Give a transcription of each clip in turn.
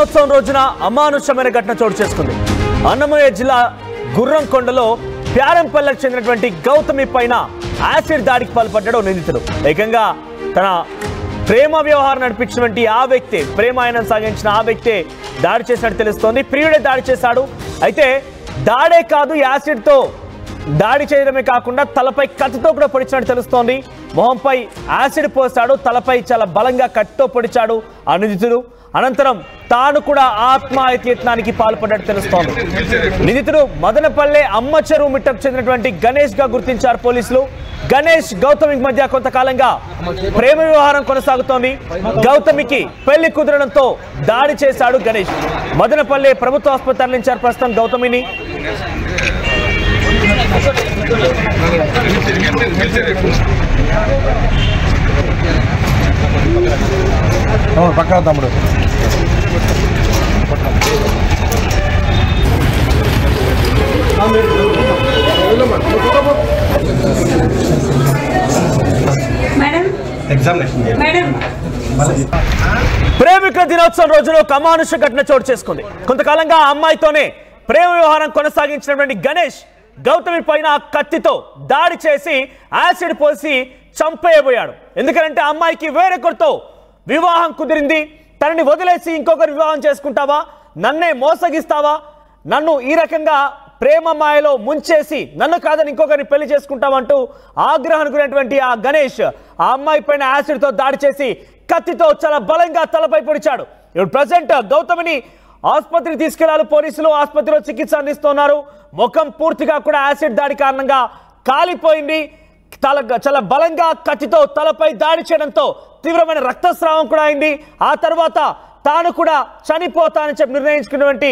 దినోత్సవం రోజున అమానుషమైన ఘటన చోటు చేసుకుంది. అన్నమయ్య జిల్లా గుర్రంకొండలో ప్యారంపల్లెకు చెందినటువంటి గౌతమి పైన యాసిడ్ దాడికి పాల్పడ్డాడు నిందితుడు. ఏకంగా తన ప్రేమ వ్యవహారం నడిపించినటువంటి ఆ వ్యక్తి, ప్రేమాయణం సాగించిన ఆ వ్యక్తి దాడి చేసినట్టు తెలుస్తోంది. ప్రియుడే దాడి చేశాడు. అయితే దాడే కాదు, యాసిడ్తో దాడి చేయడమే కాకుండా తలపై కత్తితో కూడా పొడిచినట్టు తెలుస్తోంది. మొహంపై యాసిడ్ పోసాడు, తలపై చాలా బలంగా కత్తితో పొడిచాడు ఆ నిందితుడు. అనంతరం తాను కూడా ఆత్మహత్యత్నానికి పాల్పడ్డట్టు తెలుస్తోంది. నిందితుడు మదనపల్లె అమ్మచెరువు మిట్టకు చెందినటువంటి గణేష్ గా గుర్తించారు పోలీసులు. గణేష్ గౌతమికి మధ్య కొంతకాలంగా ప్రేమ వ్యవహారం కొనసాగుతోంది. గౌతమికి పెళ్లి కుదరడంతో దాడి చేశాడు గణేష్. మదనపల్లె ప్రభుత్వ ఆసుపత్రి తరలించారు ప్రస్తుతం గౌతమిని. పక్కన తమ్ముడు ప్రేమికుల దినోత్సవం రోజున ఒక అమానుష ఘటన చోటు చేసుకుంది. కొంతకాలంగా ఆ అమ్మాయితోనే ప్రేమ వ్యవహారం కొనసాగించినటువంటి గణేష్ గౌతమి పైన కత్తితో దాడి చేసి యాసిడ్ పోసి చంపేయబోయాడు. ఎందుకంటే ఆ అమ్మాయికి వేరొకరితో వివాహం కుదిరింది. తనని వదిలేసి ఇంకొకరు వివాహం చేసుకుంటావా, నన్నే మోసగిస్తావా, నన్ను ఈ రకంగా ప్రేమ మాయలో ముంచేసి నన్ను కాదని ఇంకొకరిని పెళ్లి చేసుకుంటామంటూ ఆగ్రహానికి గురైనటువంటి ఆ గణేష్ ఆ అమ్మాయి పైన యాసిడ్తో దాడి చేసి కత్తితో చాలా బలంగా తలపై పొడిచాడు. ఇప్పుడు ప్రజెంట్ గౌతమిని ఆసుపత్రికి తీసుకెళ్లారు పోలీసులు. ఆసుపత్రిలో చికిత్స అందిస్తున్నారు. ముఖం పూర్తిగా కూడా యాసిడ్ దాడి కారణంగా కాలిపోయింది. చాలా బలంగా కత్తితో తలపై దాడి చేయడంతో తీవ్రమైన రక్తస్రావం కూడా అయింది. ఆ తర్వాత తాను కూడా చనిపోతానని చెప్పి నిర్ణయించుకున్నటువంటి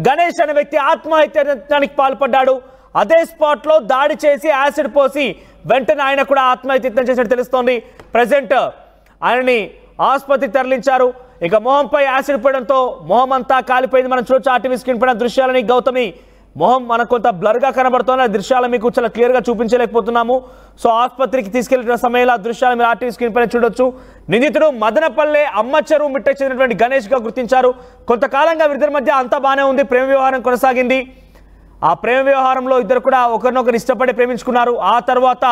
గణేష్ అనే వ్యక్తి ఆత్మహత్యానికి పాల్పడ్డాడు. అదే స్పాట్ లో దాడి చేసి యాసిడ్ పోసి వెంటనే ఆయన కూడా ఆత్మహత్యత్నం చేసినట్టు తెలుస్తోంది. ప్రజెంట్ ఆయనని ఆసుపత్రికి తరలించారు. ఇక మొహంపై యాసిడ్ పడడంతో మొహం అంతా కాలిపోయింది. మనం చూడొచ్చు ఆర్టీవీ స్క్రీన్ పైన దృశ్యాలని. గౌతమి మొహం మనకు కొంత బ్లర్గా కనబడుతోంది. ఆ దృశ్యాలు మీకు చాలా క్లియర్గా చూపించలేకపోతున్నాము. సో ఆసుపత్రికి తీసుకెళ్లిన సమయంలో ఆ దృశ్యాలు మీరు ఆర్టీవీ స్క్రీన్ పైన చూడొచ్చు. నిందితుడు మదనపల్లె అమ్మచెరువు మిట్టకు చెందినటువంటి గణేష్ గా గుర్తించారు. కొంతకాలంగా వీరిద్దరి మధ్య అంతా బాగానే ఉంది. ప్రేమ వ్యవహారం కొనసాగింది. ఆ ప్రేమ వ్యవహారంలో ఇద్దరు కూడా ఒకరినొకరు ఇష్టపడి ప్రేమించుకున్నారు. ఆ తర్వాత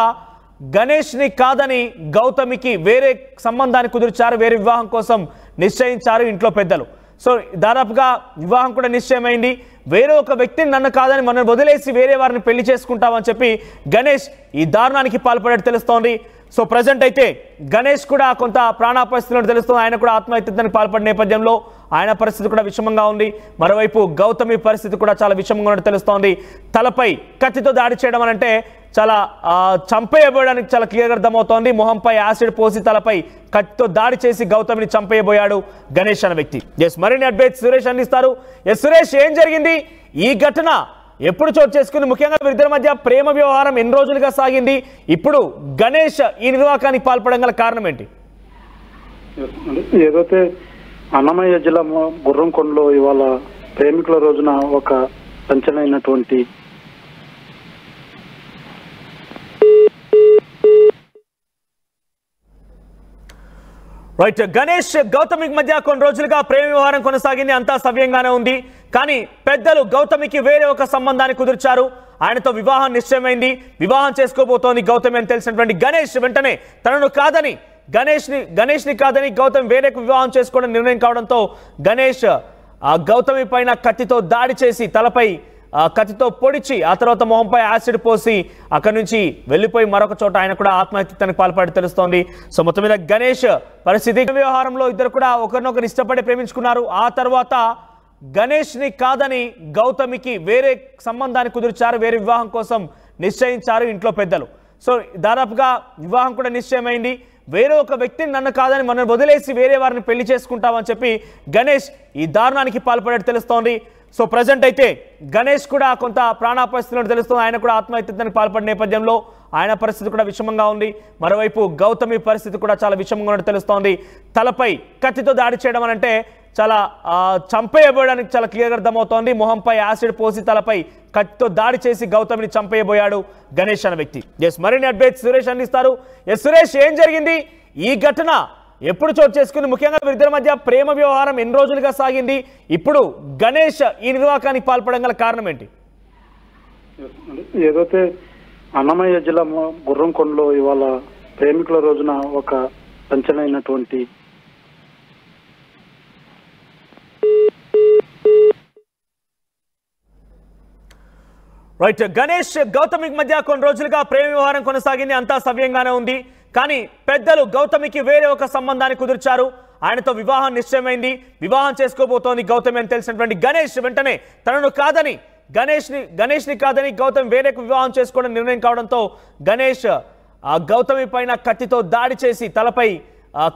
గణేష్ని కాదని గౌతమికి వేరే సంబంధాన్ని కుదిర్చారు. వేరే వివాహం కోసం నిశ్చయించారు ఇంట్లో పెద్దలు. సో దాదాపుగా వివాహం కూడా నిశ్చయమైంది. వేరే ఒక వ్యక్తిని నన్ను కాదని మనం వదిలేసి వేరే వారిని పెళ్లి చేసుకుంటామని చెప్పి గణేష్ ఈ దారుణానికి పాల్పడేట్టు తెలుస్తోంది. సో ప్రజెంట్ అయితే గణేష్ కూడా కొంత ప్రాణాపరిస్థితులను తెలుస్తుంది. ఆయన కూడా ఆత్మహత్యానికి పాల్పడిన నేపథ్యంలో ఆయన పరిస్థితి కూడా విషమంగా ఉంది. మరోవైపు గౌతమి పరిస్థితి కూడా చాలా విషమంగా ఉన్నట్టు తెలుస్తోంది. తలపై కత్తితో దాడి చేయడం అంటే చాలా చంపేయబోయడానికి చాలా క్లియర్గా అర్థమవుతోంది. మొహంపై యాసిడ్ పోసి తలపై కత్తితో దాడి చేసి గౌతమిని చంపేయబోయాడు గణేష్ అనే వ్యక్తి. ఎస్, మరిన్ని అప్డేట్స్ సురేష్ అందిస్తారు. ఎస్ సురేష్, ఏం జరిగింది? ఈ ఘటన ఎప్పుడు చోటు చేసుకుంది? ముఖ్యంగా వీరిద్దరి మధ్య ప్రేమ వ్యవహారం ఎన్ని రోజులుగా సాగింది? ఇప్పుడు గణేష్ ఈ నిర్వాకానికి పాల్పడడం గల కారణం ఏంటి? ఏదైతే అన్నమయ్య జిల్లా గుర్రంకొండలో ఇవాళ ప్రేమికుల రోజున ఒక సంచలనమైనటువంటి రైట్, గణేష్ గౌతమికి మధ్య కొన్ని రోజులుగా ప్రేమ వ్యవహారం కొనసాగింది. అంతా సవ్యంగానే ఉంది. కానీ పెద్దలు గౌతమికి వేరే ఒక సంబంధాన్ని కుదిర్చారు. ఆయనతో వివాహం నిశ్చయమైంది. వివాహం చేసుకోబోతోంది గౌతమి అని తెలిసినటువంటి గణేష్ వెంటనే తనను కాదని గణేష్ని కాదని గౌతమి వేరే వివాహం చేసుకోవడం నిర్ణయం కావడంతో గణేష్ గౌతమి పైన కత్తితో దాడి చేసి తలపై కత్తితో పొడిచి ఆ తర్వాత మొహంపై యాసిడ్ పోసి అక్కడి నుంచి వెళ్ళిపోయి మరొక చోట ఆయన కూడా ఆత్మహత్యానికి పాల్పడి తెలుస్తోంది. సో మొత్తం మీద గణేష్ పరిస్థితి వ్యవహారంలో ఇద్దరు కూడా ఒకరినొకరు ఇష్టపడి ప్రేమించుకున్నారు. ఆ తర్వాత గణేష్ని కాదని గౌతమికి వేరే సంబంధాన్ని కుదిర్చారు. వేరే వివాహం కోసం నిశ్చయించారు ఇంట్లో పెద్దలు. సో దాదాపుగా వివాహం కూడా నిశ్చయమైంది. వేరే ఒక వ్యక్తిని నన్ను కాదని మనం వదిలేసి వేరే వారిని పెళ్లి చేసుకుంటామని చెప్పి గణేష్ ఈ దారుణానికి పాల్పడేట్టు తెలుస్తోంది. సో ప్రజెంట్ అయితే గణేష్ కూడా కొంత ప్రాణాపరిస్థితులను తెలుస్తుంది. ఆయన కూడా ఆత్మహత్యానికి పాల్పడిన నేపథ్యంలో ఆయన పరిస్థితి కూడా విషమంగా ఉంది. మరోవైపు గౌతమి పరిస్థితి కూడా చాలా విషమంగా ఉన్నట్టు తెలుస్తోంది. తలపై కత్తితో దాడి చేయడం అంటే చాలా చంపేయబోయడానికి చాలా క్లియర్గా అర్థమవుతోంది. మొహంపై యాసిడ్ పోసి తలపై కత్తితో దాడి చేసి గౌతమిని చంపేయబోయాడు గణేష్ అనే వ్యక్తి. ఎస్, మరిన్ని అప్డేట్స్ సురేష్ అందిస్తారు. ఎస్ సురేష్, ఏం జరిగింది? ఈ ఘటన ఎప్పుడు చోటు చేసుకుంది? ముఖ్యంగా వీరిద్దరి మధ్య ప్రేమ వ్యవహారం ఎన్ని రోజులుగా సాగింది? ఇప్పుడు గణేష్ ఈ నిర్వాకానికి పాల్పడడం గల కారణం ఏంటి? ఏదైతే అన్నమయ్య జిల్లా గుర్రంకొండలో ఇవాళ ప్రేమికుల రోజున ఒక సంచలనమైనటువంటి రైట్, గణేష్ గౌతమికి మధ్య కొన్ని రోజులుగా ప్రేమ వ్యవహారం కొనసాగింది, అంతా సవ్యంగానే ఉంది. కానీ పెద్దలు గౌతమికి వేరే ఒక సంబంధాన్ని కుదిర్చారు. ఆయనతో వివాహం నిశ్చయమైంది, వివాహం చేసుకోబోతోంది గౌతమి అని తెలిసినటువంటి గణేష్ వెంటనే తనను కాదని గణేష్ని కాదని గౌతమి వేరే వివాహం చేసుకోవడం నిర్ణయం కావడంతో గణేష్ గౌతమి పైన కత్తితో దాడి చేసి తలపై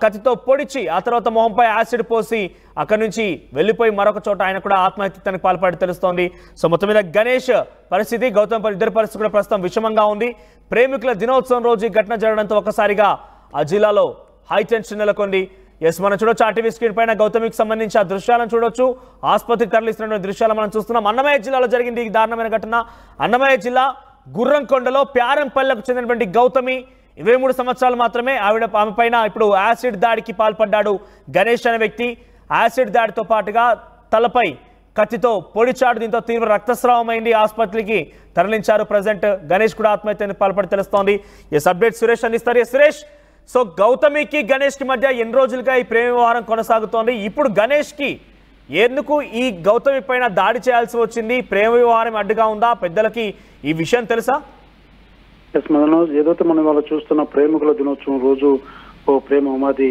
కత్తితో పొడిచి ఆ తర్వాత మొహంపై యాసిడ్ పోసి అక్కడి నుంచి వెళ్ళిపోయి మరొక చోట ఆయన కూడా ఆత్మహత్యకు పాల్పడి తెలుస్తోంది. సో మొత్తం మీద గణేష్ పరిస్థితి, గౌతమ్ ఇద్దరి పరిస్థితి కూడా ప్రస్తుతం విషమంగా ఉంది. ప్రేమికుల దినోత్సవం రోజు ఈ ఘటన జరగడంతో ఒకసారిగా ఆ జిల్లాలో హై టెన్షన్ నెలకొంది. మనం చూడొచ్చు ఆర్టీవీ స్క్రీన్ పైన గౌతమికి సంబంధించి ఆ దృశ్యాలను చూడొచ్చు. ఆసుపత్రికి తరలిస్తున్న దృశ్యాలు మనం చూస్తున్నాం. అన్నమయ్య జిల్లాలో జరిగింది ఈ దారుణమైన ఘటన. అన్నమయ్య జిల్లా గుర్రంకొండలో ప్యారంపల్లెకు చెందినటువంటి గౌతమి 23 సంవత్సరాలు మాత్రమే. ఆమె పైన ఇప్పుడు యాసిడ్ దాడికి పాల్పడ్డాడు గణేష్ అనే వ్యక్తి. యాసిడ్ దాడితో పాటుగా తలపై కత్తితో పొడిచాడు. దీంతో తీవ్ర రక్తస్రావం అయింది. ఆసుపత్రికి తరలించారు. ప్రజెంట్ గణేష్ కూడా ఆత్మహత్యకు పాల్పడి తెలుస్తోంది. ఎస్ అప్డేట్ సురేష్ అందిస్తారు. సురేష్, సో గౌతమికి గణేష్కి మధ్య ఎన్ని రోజులుగా ఈ ప్రేమ వ్యవహారం కొనసాగుతోంది? ఇప్పుడు గణేష్కి ఎందుకు ఈ గౌతమి పైన దాడి చేయాల్సి వచ్చింది? ప్రేమ వ్యవహారం అడ్డుగా ఉందా? పెద్దలకి ఈ విషయం తెలుసా? ఏదైతే మనం ఇవాళ చూస్తున్న ప్రేమికుల దినోత్సవం రోజు ఓ ప్రేమ ఉమాది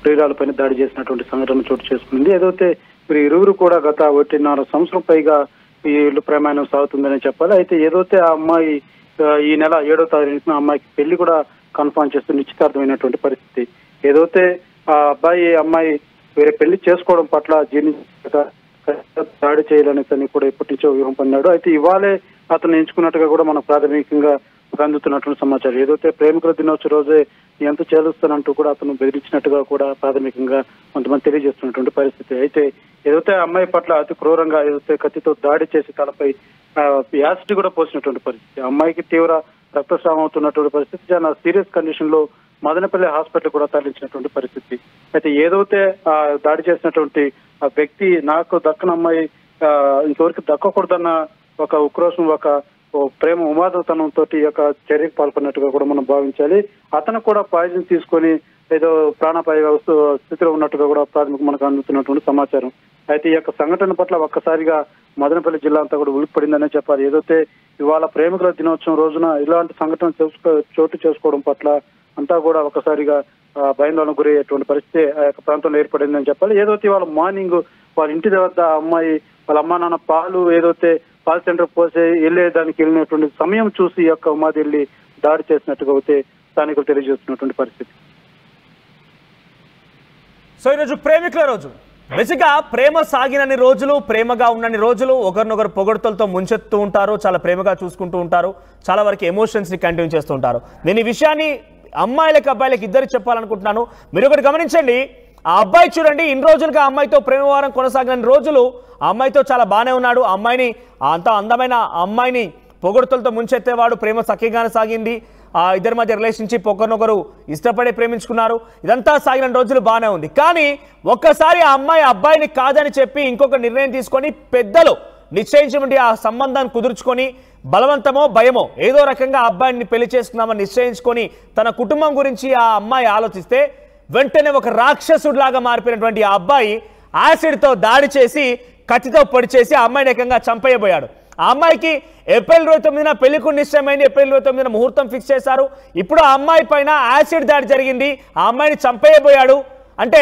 ప్రియురాలపైన దాడి చేసినటువంటి సంఘటన చోటు చేసుకుంది. ఏదైతే వీరు ఇరువురు కూడా గత 1.5 సంవత్సరం పైగా ఈ ఇల్లు ప్రయాణం సాగుతుందని చెప్పాలి. అయితే ఏదైతే ఆ అమ్మాయి ఈ నెల 7వ తారీఖున అమ్మాయికి పెళ్లి కూడా కన్ఫర్మ్ చేస్తూ నిశ్చితార్థమైనటువంటి పరిస్థితి. ఏదైతే ఆ అమ్మాయి వేరే పెళ్లి చేసుకోవడం పట్ల జీర్ణించక దాడి చేయాలనేసి కూడా ఎప్పటి నుంచో వ్యూహం పొందాడు. అయితే ఇవాళే అతను ఎంచుకున్నట్టుగా కూడా మనం ప్రాథమికంగా అందుతున్నటువంటి సమాచారం. ఏదైతే ప్రేమికుల దినోత్సవం రోజే ఎంత చేలుస్తానంటూ కూడా అతను బెదిరించినట్టుగా కూడా ప్రాథమికంగా కొంతమంది తెలియజేస్తున్నటువంటి పరిస్థితి. అయితే ఏదైతే అమ్మాయి పట్ల అతి క్రూరంగా ఏదైతే కత్తితో దాడి చేసి తలపై యాసిడ్ కూడా పోసినటువంటి పరిస్థితి. అమ్మాయికి తీవ్ర రక్తస్రావం అవుతున్నటువంటి పరిస్థితి. చాలా సీరియస్ కండిషన్ లో మదనపల్లి హాస్పిటల్ కూడా తరలించినటువంటి పరిస్థితి. అయితే ఏదైతే దాడి చేసినటువంటి ఆ వ్యక్తి నాకు దక్కన అమ్మాయి ఇంతవరకు దక్కకూడదన్న ఒక ఉక్రోషం, ఒక ప్రేమ ఉమాదతనంతో ఈ యొక్క చర్యకు పాల్పడినట్టుగా కూడా మనం భావించాలి. అతను కూడా పాయిజన్ తీసుకొని ఏదో ప్రాణాపాయ స్థితిలో ఉన్నట్టుగా కూడా ప్రాథమిక మనకు అందుతున్నటువంటి సమాచారం. అయితే ఈ యొక్క సంఘటన పట్ల ఒక్కసారిగా మదనపల్లి జిల్లా అంతా కూడా ఉలిక్కిపడిందనే చెప్పాలి. ఏదైతే ఇవాళ ప్రేమికుల దినోత్సవం రోజున ఇలాంటి సంఘటన చోటు చేసుకోవడం పట్ల అంతా కూడా ఒకసారిగా భయాందోళన గురయ్యేటువంటి పరిస్థితి ఆ యొక్క ప్రాంతంలో ఏర్పడిందని చెప్పాలి. ఏదైతే ఇవాళ మార్నింగ్ వాళ్ళ ఇంటి వద్ద అమ్మాయి వాళ్ళ అమ్మా నాన్న పాలు ఏదైతే పాల్ సెంటర్ పోసే వెళ్ళేదానికి వెళ్ళినటువంటి సమయం చూసి ఈ యొక్క ఉమాది వెళ్ళి దాడి చేసినట్టుగా అయితే స్థానికులు తెలియజేస్తున్నటువంటి పరిస్థితి. సో ఈరోజు ప్రేమికుల రోజు. బేసిక్గా ప్రేమ సాగినన్ని రోజులు, ప్రేమగా ఉన్నన్ని రోజులు ఒకరినొకరు పొగడ్తలతో ముంచెత్తూ ఉంటారు, చాలా ప్రేమగా చూసుకుంటూ ఉంటారు, చాలా వరకు ఎమోషన్స్ ని కంటిన్యూ చేస్తూ ఉంటారు. నేను ఈ విషయాన్ని అమ్మాయిలకు అబ్బాయిలకు ఇద్దరికి చెప్పాలనుకుంటున్నాను. మీరు ఒకటి గమనించండి, ఆ అబ్బాయి చూడండి, ఇన్ని రోజులుగా అమ్మాయితో ప్రేమ వ్యవహారం కొనసాగిన రోజులు ఆ అమ్మాయితో చాలా బాగానే ఉన్నాడు. ఆ అమ్మాయిని అంత అందమైన అమ్మాయిని పొగడ్తలతో ముంచెత్తేవాడు. ప్రేమ సఖ్యంగానే సాగింది. ఇద్దరి మధ్య రిలేషన్షిప్ ఒకరినొకరు ఇష్టపడి ప్రేమించుకున్నారు. ఇదంతా సాగిన రోజులు బాగానే ఉంది. కానీ ఒక్కసారి ఆ అమ్మాయి అబ్బాయిని కాదని చెప్పి ఇంకొక నిర్ణయం తీసుకొని పెద్దలు నిశ్చయించినటువంటి ఆ సంబంధాన్ని కుదుర్చుకొని బలవంతమో భయమో ఏదో రకంగా ఆ అబ్బాయిని పెళ్లి చేసుకున్నామని నిశ్చయించుకొని తన కుటుంబం గురించి ఆ అమ్మాయి ఆలోచిస్తే వెంటనే ఒక రాక్షసుడిలాగా మారిపోయినటువంటి ఆ అబ్బాయి యాసిడ్తో దాడి చేసి కత్తితో పొడి చేసి ఆ అమ్మాయిని ఏకంగా చంపేయబోయాడు. ఆ అమ్మాయికి ఏప్రిల్ 29న పెళ్లికు నిశ్చయమైంది. ఏప్రిల్ 29న ముహూర్తం ఫిక్స్ చేశారు. ఇప్పుడు ఆ అమ్మాయి పైన యాసిడ్ దాడి జరిగింది. ఆ అమ్మాయిని చంపేయబోయాడు. అంటే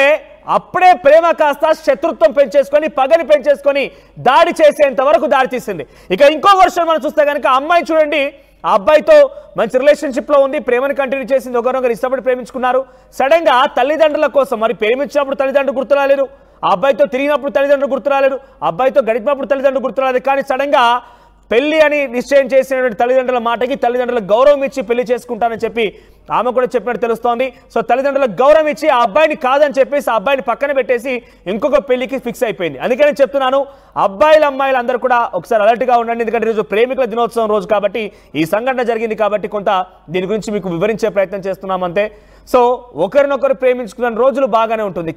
అప్పుడే ప్రేమ కాస్త శత్రుత్వం పెంచేసుకొని పగని పెంచేసుకొని దాడి చేసేంత వరకు దాడి తీసింది. ఇక ఇంకో వర్షన్ మనం చూస్తే కనుక అమ్మాయి చూడండి, ఆ అబ్బాయితో మంచి రిలేషన్షిప్ లో ఉంది, ప్రేమను కంటిన్యూ చేసింది, ఒకరొకరు ఇష్టపడి ప్రేమించుకున్నారు. సడన్ గా తల్లిదండ్రుల కోసం, మరి ప్రేమించినప్పుడు తల్లిదండ్రులు గుర్తురాలేరు, ఆ అబ్బాయితో తిరిగినప్పుడు తల్లిదండ్రులు గుర్తురాలేరు, అబ్బాయితో గడిపినప్పుడు తల్లిదండ్రులు గుర్తురాలేదు. కానీ సడన్ గా పెళ్లి అని నిశ్చయం చేసినటువంటి తల్లిదండ్రుల మాటకి తల్లిదండ్రులకు గౌరవం ఇచ్చి పెళ్లి చేసుకుంటానని చెప్పి ఆమె కూడా చెప్పినట్టు తెలుస్తోంది. సో తల్లిదండ్రులకు గౌరవం ఇచ్చి ఆ అబ్బాయిని కాదని చెప్పేసి ఆ అబ్బాయిని పక్కన పెట్టేసి ఇంకొక పెళ్లికి ఫిక్స్ అయిపోయింది. అందుకే నేను చెప్తున్నాను, అబ్బాయిలు అమ్మాయిలు అందరూ కూడా ఒకసారి అలర్ట్గా ఉండండి. ఎందుకంటే ఈరోజు ప్రేమికుల దినోత్సవం రోజు కాబట్టి, ఈ సంఘటన జరిగింది కాబట్టి కొంత దీని గురించి మీకు వివరించే ప్రయత్నం చేస్తున్నాం అంతే. సో ఒకరినొకరు ప్రేమించుకున్న రోజులు బాగానే ఉంటుంది.